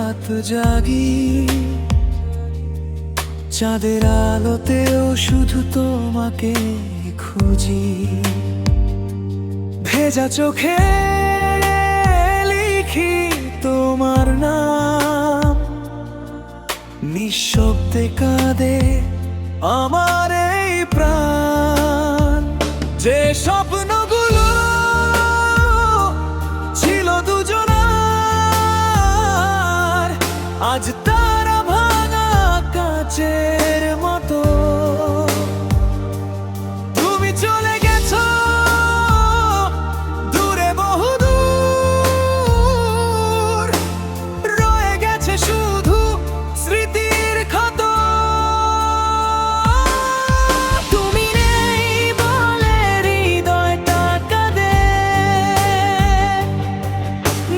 রাত জাগি, চাঁদের আলোতেও শুধু তোমাকে খুঁজি। ভেজা চোখে লিখি তোমার নাম, নিঃশব্দে কাঁদে আমার এই প্রাণ। যে স্বপ্নগুলো ছিল দুজনার, আজ তারা ভাঙা কাচের মতো। তুমি চলে গেছো দূরে বহুদূর, রয়ে গেছে শুধু স্মৃতির ক্ষত। তুমি নেই বলে হৃদয়টা কাঁদে,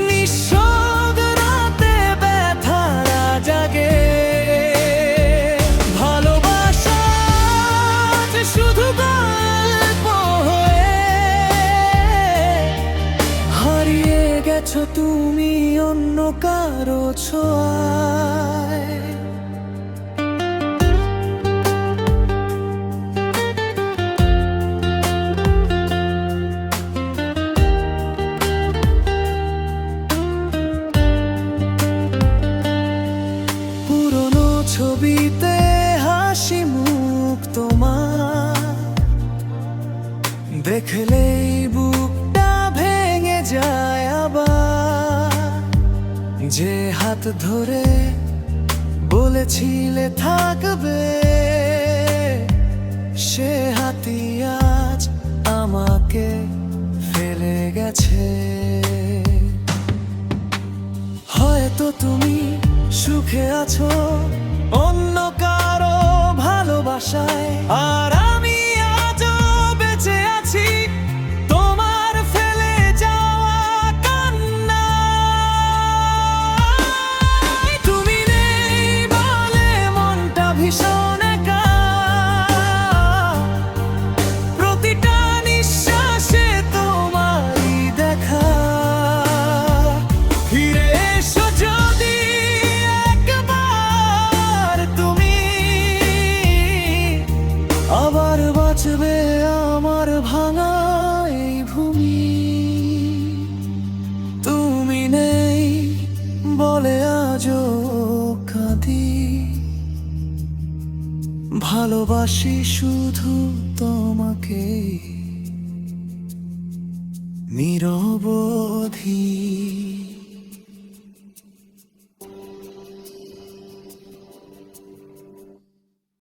নিঃশব্দ রাতে ব্যথারা জাগে। ভালোবাসা যে শুধু গল্প হয়ে, হারিয়ে গেছো তুমি অন্য কারো ছোঁয়ায়। পুরনো ছবিতে হাসি মুখ তোমার, দেখলেই বুকটা ভেঙে যায় আবার। যে হাত ধরে বলেছিলে থাকবে, সে হাতই আজ আমাকে ফেলে গেছে। হয়তো তুমি সুখে আছো অন্য কারো ভালোবাসায়, আর আমি আজও বেঁচে আছি তোমার ফেলে যাওয়া কান্নায়। তুমি নেই বলে মনটা ভীষণ একা, প্রতিটা নিঃশ্বাসে তোমারই দেখা। ফিরে এসো যদি একবার তুমি, আবার বাঁচবে আমার ভাঙা এই ভূমি। তুমি নেই বলে আজও কাঁদি, ভালোবাসি শুধু তোমাকে নিরবধি।